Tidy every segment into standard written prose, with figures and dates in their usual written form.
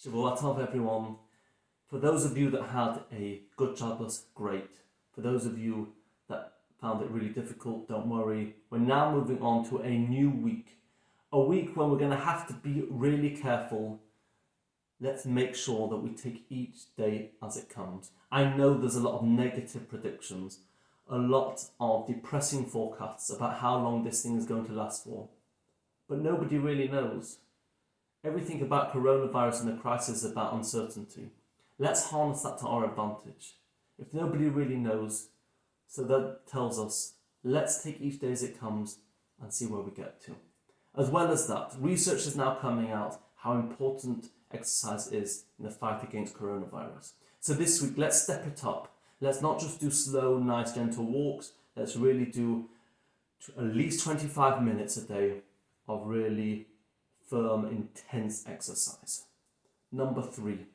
Shavuot Tov, everyone. For those of you that had a good Shabbos, great. For those of you that found it really difficult, don't worry. We're now moving on to a new week. A week when we're going to have to be really careful. Let's make sure that we take each day as it comes. I know there's a lot of negative predictions, a lot of depressing forecasts about how long this thing is going to last for. But nobody really knows. Everything about coronavirus and the crisis is about uncertainty. Let's harness that to our advantage. If nobody really knows, so that tells us, let's take each day as it comes and see where we get to. As well as that, research is now coming out how important exercise is in the fight against coronavirus. So this week, let's step it up. Let's not just do slow, nice, gentle walks. Let's really do at least 25 minutes a day of really firm, intense exercise. Number 3,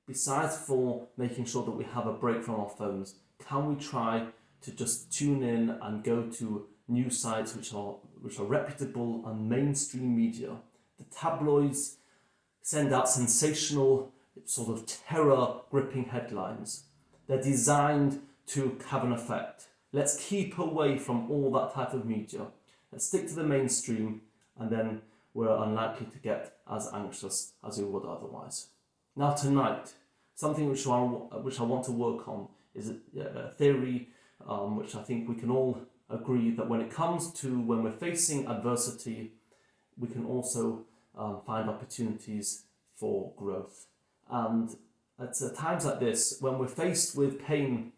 besides for making sure that we have a break from our phones, can we try to just tune in and go to news sites which are reputable and mainstream media? The tabloids send out sensational, sort of terror-gripping headlines. They're designed to have an effect. Let's keep away from all that type of media. Let's stick to the mainstream, and then we're unlikely to get as anxious as we would otherwise. Now tonight, something which I want to work on is a theory which I think we can all agree that when it comes to when we're facing adversity, we can also find opportunities for growth. And at times like this, when we're faced with pain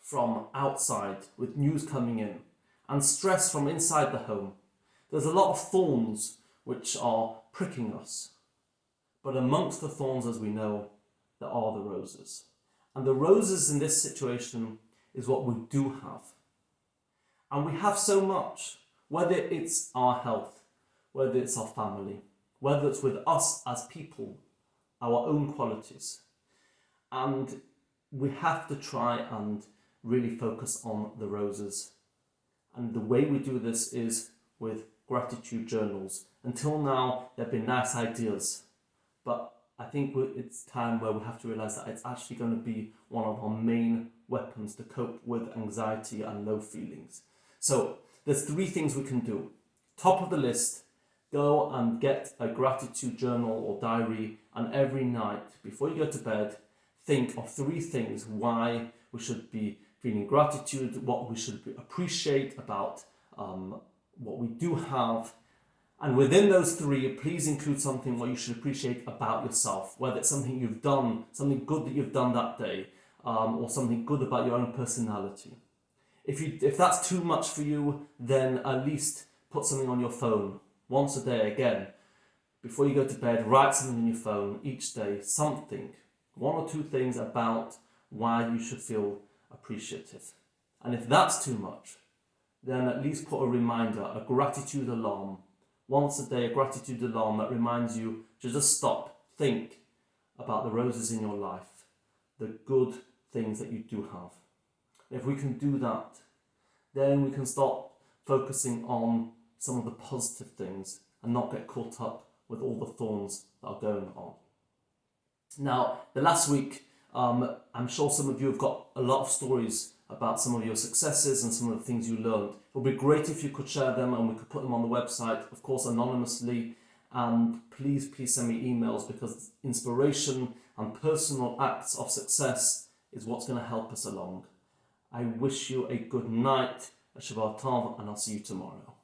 from outside, with news coming in, and stress from inside the home, there's a lot of thorns which are pricking us. But amongst the thorns, as we know, there are the roses. And the roses in this situation is what we do have. And we have so much, whether it's our health, whether it's our family, whether it's with us as people, our own qualities. And we have to try and really focus on the roses. And the way we do this is with gratitude journals. Until now, there have been nice ideas, but I think it's time where we have to realize that it's actually going to be one of our main weapons to cope with anxiety and low feelings. So there's 3 things we can do. Top of the list, go and get a gratitude journal or diary, and every night before you go to bed, think of 3 things why we should be feeling gratitude, what we should appreciate about what we do have. And within those 3, please include something what you should appreciate about yourself, whether it's something you've done, something good that you've done that day, or something good about your own personality. If that's too much for you, then at least put something on your phone once a day. Again, before you go to bed, write something on your phone each day, something, 1 or 2 things about why you should feel appreciative. And if that's too much, then at least put a reminder, a gratitude alarm. Once a day, a gratitude alarm that reminds you to just stop, think about the roses in your life, the good things that you do have. If we can do that, then we can start focusing on some of the positive things and not get caught up with all the thorns that are going on. Now, the last week, I'm sure some of you have got a lot of stories about some of your successes and some of the things you learned. It would be great if you could share them and we could put them on the website, of course anonymously, and please send me emails, because inspiration and personal acts of success is what's going to help us along. I wish you a good night, a Shabbat Tov, and I'll see you tomorrow.